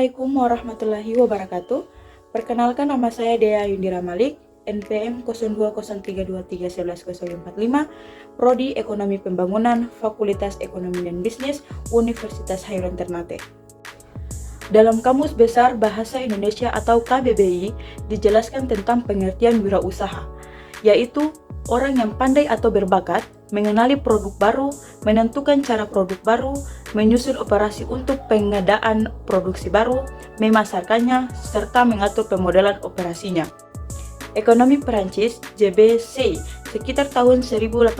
Assalamualaikum warahmatullahi wabarakatuh. Perkenalkan, nama saya Dea Yundira Malik, NPM 020323111045, Prodi Ekonomi Pembangunan, Fakultas Ekonomi dan Bisnis, Universitas Hairun Ternate. Dalam Kamus Besar Bahasa Indonesia atau KBBI, dijelaskan tentang pengertian wirausaha, yaitu orang yang pandai atau berbakat, mengenali produk baru, menentukan cara produk baru, menyusun operasi untuk pengadaan produksi baru, memasarkannya, serta mengatur pemodelan operasinya. Ekonomi Perancis, JBC, sekitar tahun 1800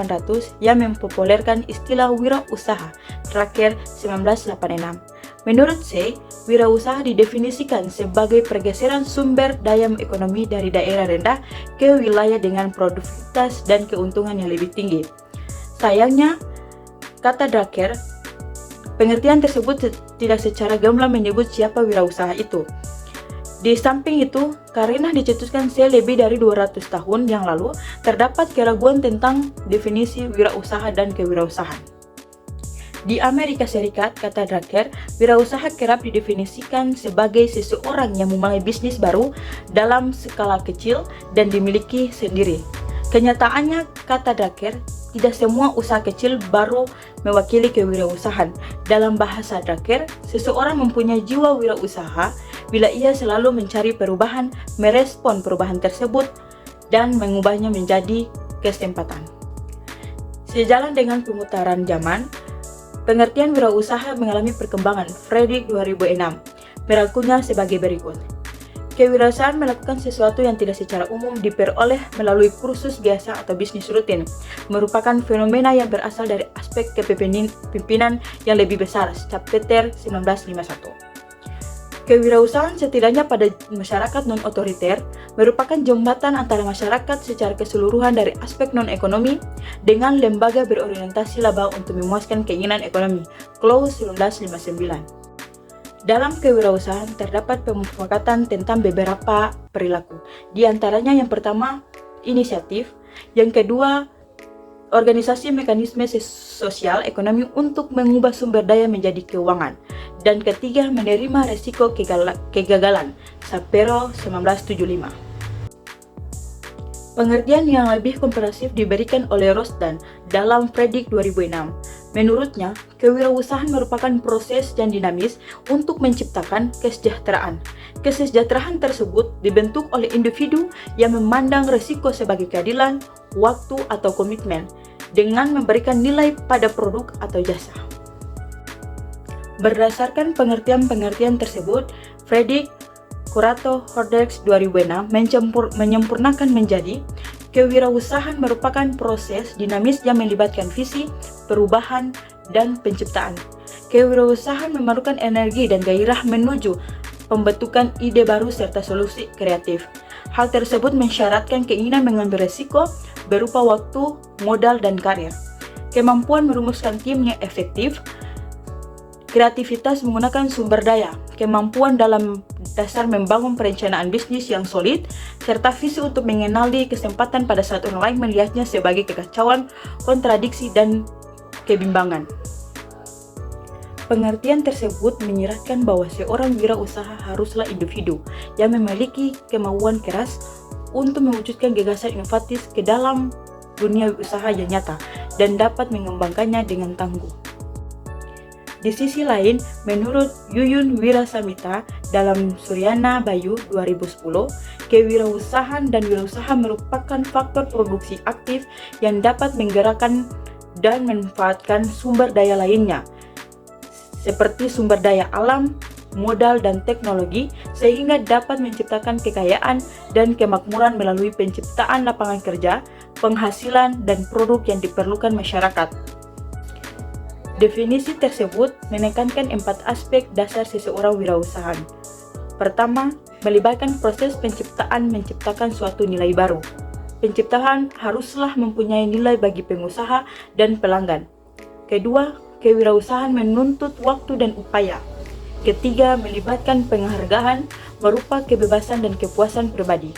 yang mempopulerkan istilah wirausaha, terakhir 1986. Menurut C, wirausaha didefinisikan sebagai pergeseran sumber daya ekonomi dari daerah rendah ke wilayah dengan produktivitas dan keuntungan yang lebih tinggi. Sayangnya, kata Drucker, pengertian tersebut tidak secara gamblang menyebut siapa wirausaha itu. Di samping itu, karena dicetuskan lebih dari 200 tahun yang lalu, terdapat keraguan tentang definisi wirausaha dan kewirausahaan. Di Amerika Serikat, kata Drucker, wirausaha kerap didefinisikan sebagai seseorang yang memulai bisnis baru dalam skala kecil dan dimiliki sendiri. Kenyataannya, kata Drucker, tidak semua usaha kecil baru mewakili kewirausahaan. Dalam bahasa Drucker, seseorang mempunyai jiwa wirausaha bila ia selalu mencari perubahan, merespon perubahan tersebut, dan mengubahnya menjadi kesempatan. Sejalan dengan pemutaran zaman, pengertian wirausaha mengalami perkembangan. Fredrik 2006 merangkumnya sebagai berikut. Kewirausahaan melakukan sesuatu yang tidak secara umum diperoleh melalui kursus biasa atau bisnis rutin, merupakan fenomena yang berasal dari aspek kepemimpinan yang lebih besar. Schappeter 1951. Kewirausahaan setidaknya pada masyarakat non-otoriter merupakan jembatan antara masyarakat secara keseluruhan dari aspek non-ekonomi dengan lembaga berorientasi laba untuk memuaskan keinginan ekonomi. Claus 1959. Dalam kewirausahaan terdapat pemufakatan tentang beberapa perilaku. Di antaranya yang pertama, inisiatif, yang kedua, organisasi mekanisme sosial ekonomi untuk mengubah sumber daya menjadi keuangan, dan ketiga, menerima resiko kegagalan. Sapero 1975. Pengertian yang lebih komprehensif diberikan oleh Rosdan dalam Fredrik 2006. Menurutnya, kewirausahaan merupakan proses yang dinamis untuk menciptakan kesejahteraan. Kesejahteraan tersebut dibentuk oleh individu yang memandang risiko sebagai keadilan, waktu, atau komitmen, dengan memberikan nilai pada produk atau jasa. Berdasarkan pengertian-pengertian tersebut, Fredrik Curato Hordex 2006 menyempurnakan menjadi kewirausahaan merupakan proses dinamis yang melibatkan visi, perubahan, dan penciptaan. Kewirausahaan memerlukan energi dan gairah menuju pembentukan ide baru serta solusi kreatif. Hal tersebut mensyaratkan keinginan mengambil risiko berupa waktu, modal, dan karir, kemampuan merumuskan tim yang efektif, kreativitas menggunakan sumber daya, kemampuan dalam dasar membangun perencanaan bisnis yang solid, serta visi untuk mengenali kesempatan pada saat orang lain melihatnya sebagai kekacauan, kontradiksi, dan kebimbangan. Pengertian tersebut menyiratkan bahwa seorang wirausaha haruslah individu yang memiliki kemauan keras untuk mewujudkan gagasan inovatif ke dalam dunia usaha yang nyata dan dapat mengembangkannya dengan tangguh. Di sisi lain, menurut Yuyun Wirasamita dalam Suryana Bayu 2010, kewirausahaan dan wirausaha merupakan faktor produksi aktif yang dapat menggerakkan dan memanfaatkan sumber daya lainnya, seperti sumber daya alam, modal, dan teknologi, sehingga dapat menciptakan kekayaan dan kemakmuran melalui penciptaan lapangan kerja, penghasilan, dan produk yang diperlukan masyarakat. Definisi tersebut menekankan 4 aspek dasar seseorang wirausahaan. Pertama, melibatkan proses menciptakan suatu nilai baru. Penciptaan haruslah mempunyai nilai bagi pengusaha dan pelanggan. Kedua, kewirausahaan menuntut waktu dan upaya. Ketiga, melibatkan penghargaan berupa kebebasan dan kepuasan pribadi.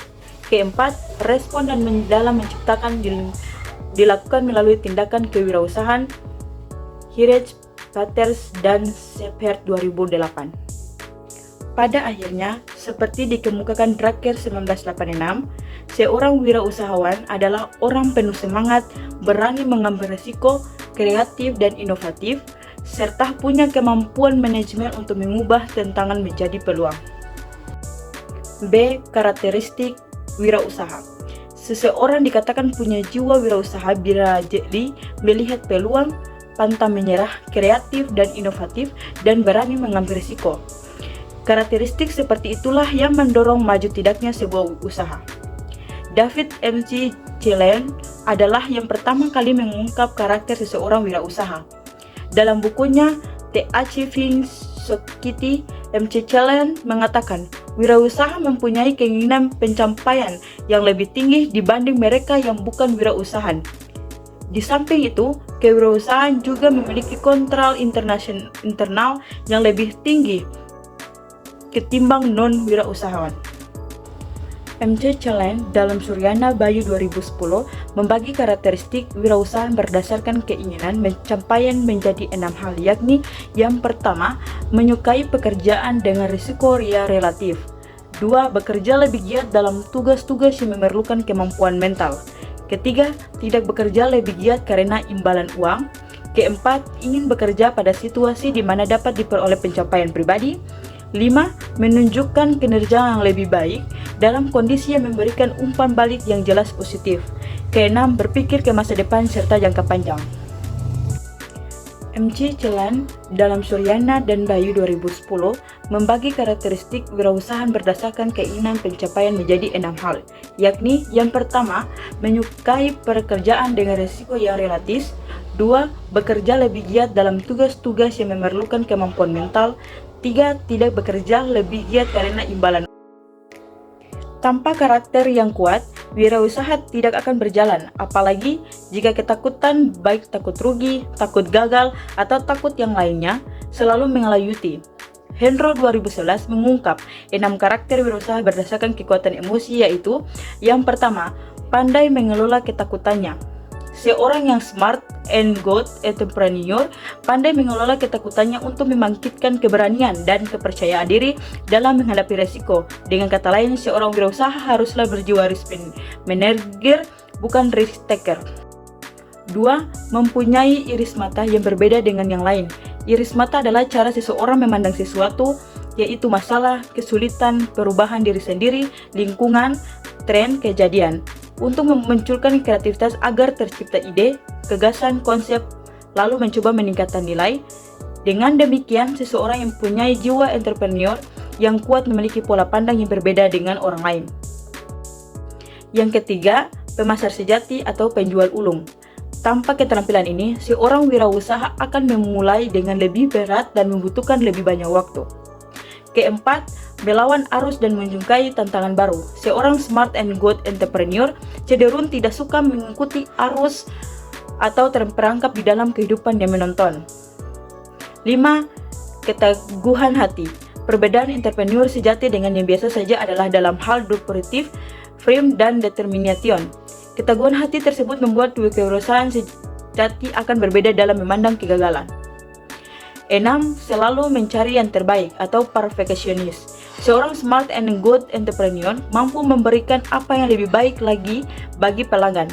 Keempat, respon dan dalam menciptakan dilakukan melalui tindakan kewirausahaan. Hirsch, Paters, dan Shepherd 2008. Pada akhirnya, seperti dikemukakan Drucker 1986, seorang wirausahawan adalah orang penuh semangat, berani mengambil risiko, kreatif dan inovatif, serta punya kemampuan manajemen untuk mengubah tantangan menjadi peluang. B. Karakteristik wirausaha. Seseorang dikatakan punya jiwa wirausaha bila jeli melihat peluang, pantang menyerah, kreatif dan inovatif, dan berani mengambil risiko. Karakteristik seperti itulah yang mendorong maju tidaknya sebuah usaha. David McClelland adalah yang pertama kali mengungkap karakter seseorang wirausaha. Dalam bukunya The Achieving Society, McClelland mengatakan, wirausaha mempunyai keinginan pencapaian yang lebih tinggi dibanding mereka yang bukan wirausahaan. Di samping itu, kewirausahaan juga memiliki kontrol internal yang lebih tinggi ketimbang non-wirausahawan. McClelland dalam Suryana Bayu 2010 membagi karakteristik wirausahaan berdasarkan keinginan pencapaian menjadi 6 hal, yakni yang pertama, menyukai pekerjaan dengan risiko relatif. 2. Bekerja lebih giat dalam tugas-tugas yang memerlukan kemampuan mental. Ketiga, tidak bekerja lebih giat karena imbalan uang. Keempat, ingin bekerja pada situasi di mana dapat diperoleh pencapaian pribadi. 5. Menunjukkan kinerja yang lebih baik dalam kondisi yang memberikan umpan balik yang jelas positif. Keenam, berpikir ke masa depan serta jangka panjang. McClelland dalam Suryana dan Bayu 2010 membagi karakteristik wirausahaan berdasarkan keinginan pencapaian menjadi 6 hal, yakni yang pertama, menyukai pekerjaan dengan risiko yang relatif. 2. Bekerja lebih giat dalam tugas-tugas yang memerlukan kemampuan mental. 3. Tidak bekerja lebih giat karena imbalan. Tanpa karakter yang kuat, wirausaha tidak akan berjalan, apalagi jika ketakutan baik takut rugi, takut gagal, atau takut yang lainnya selalu mengelayuti. Henro 2011 mengungkap 6 karakter wirausaha berdasarkan kekuatan emosi, yaitu yang pertama, pandai mengelola ketakutannya. Seorang yang smart and good entrepreneur pandai mengelola ketakutannya untuk membangkitkan keberanian dan kepercayaan diri dalam menghadapi resiko. Dengan kata lain, seorang wirausaha haruslah berjiwa risk manager, bukan risk taker. 2. Mempunyai iris mata yang berbeda dengan yang lain. Iris mata adalah cara seseorang memandang sesuatu, yaitu masalah, kesulitan, perubahan diri sendiri, lingkungan, tren, kejadian, untuk memunculkan kreativitas agar tercipta ide, gagasan, konsep, lalu mencoba meningkatkan nilai. Dengan demikian, seseorang yang mempunyai jiwa entrepreneur yang kuat memiliki pola pandang yang berbeda dengan orang lain. Yang ketiga, pemasar sejati atau penjual ulung. Tanpa keterampilan ini, seorang wirausaha akan memulai dengan lebih berat dan membutuhkan lebih banyak waktu. Keempat, melawan arus dan menyukai tantangan baru. Seorang smart and good entrepreneur cenderung tidak suka mengikuti arus atau terperangkap di dalam kehidupan yang menonton. 5. Keteguhan hati. Perbedaan entrepreneur sejati dengan yang biasa saja adalah dalam hal operatif, frame, dan determination. Keteguhan hati tersebut membuat kewirausahaan sejati akan berbeda dalam memandang kegagalan. 6. Selalu mencari yang terbaik atau perfectionist. Seorang smart and good entrepreneur mampu memberikan apa yang lebih baik lagi bagi pelanggan.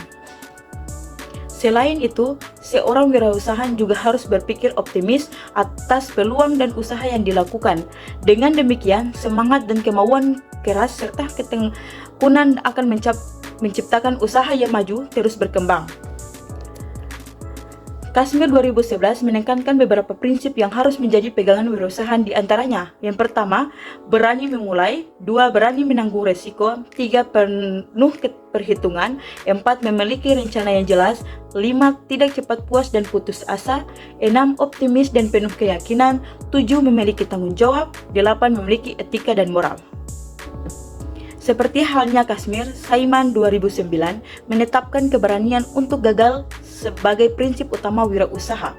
Selain itu, seorang wirausaha juga harus berpikir optimis atas peluang dan usaha yang dilakukan. Dengan demikian, semangat dan kemauan keras serta ketekunan akan menciptakan usaha yang maju terus berkembang. Kashmir 2011 menekankan beberapa prinsip yang harus menjadi pegangan wirausaha, di antaranya. Yang pertama, berani memulai. 2. Berani menanggung resiko. 3. Penuh perhitungan. 4. Memiliki rencana yang jelas. 5. Tidak cepat puas dan putus asa. 6. Optimis dan penuh keyakinan. 7. Memiliki tanggung jawab. 8. Memiliki etika dan moral. Seperti halnya Kashmir, Simon 2009 menetapkan keberanian untuk gagal sebagai prinsip utama wirausaha.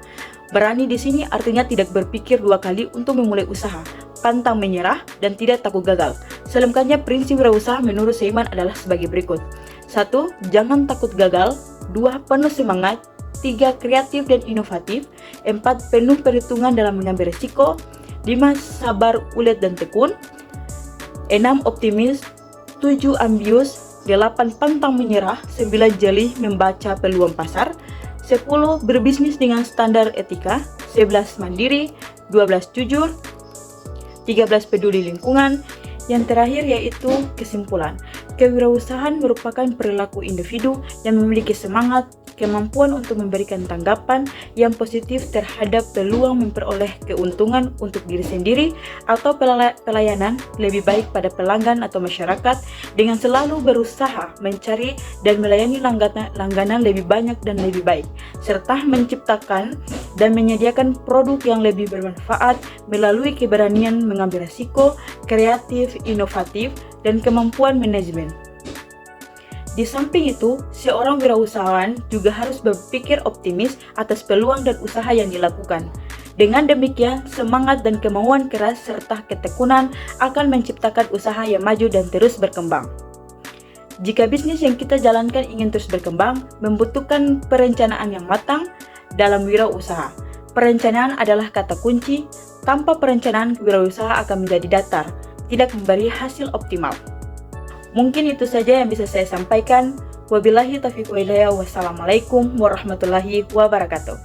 Berani di sini artinya tidak berpikir dua kali untuk memulai usaha, pantang menyerah, dan tidak takut gagal. Selengkapnya, prinsip wirausaha menurut Simon adalah sebagai berikut. 1. Jangan takut gagal. 2. Penuh semangat. 3. Kreatif dan inovatif. 4. Penuh perhitungan dalam mengambil risiko. 5. Sabar, ulet, dan tekun. 6 optimis, 7 ambius, 8 pantang menyerah, 9 jeli membaca peluang pasar, 10 berbisnis dengan standar etika, 11 mandiri, 12 jujur, 13 peduli lingkungan. Yang terakhir yaitu kesimpulan. Kewirausahaan merupakan perilaku individu yang memiliki semangat, kemampuan untuk memberikan tanggapan yang positif terhadap peluang memperoleh keuntungan untuk diri sendiri atau pelayanan lebih baik pada pelanggan atau masyarakat, dengan selalu berusaha mencari dan melayani langganan lebih banyak dan lebih baik, serta menciptakan dan menyediakan produk yang lebih bermanfaat melalui keberanian mengambil risiko, kreatif, inovatif, dan kemampuan manajemen. Di samping itu, seorang wirausahawan juga harus berpikir optimis atas peluang dan usaha yang dilakukan. Dengan demikian, semangat dan kemauan keras serta ketekunan akan menciptakan usaha yang maju dan terus berkembang. Jika bisnis yang kita jalankan ingin terus berkembang, membutuhkan perencanaan yang matang dalam wirausaha. Perencanaan adalah kata kunci. Tanpa perencanaan, wirausaha akan menjadi datar, tidak memberi hasil optimal. Mungkin itu saja yang bisa saya sampaikan. Wabillahi taufiq wal hidayah. Wassalamualaikum warahmatullahi wabarakatuh.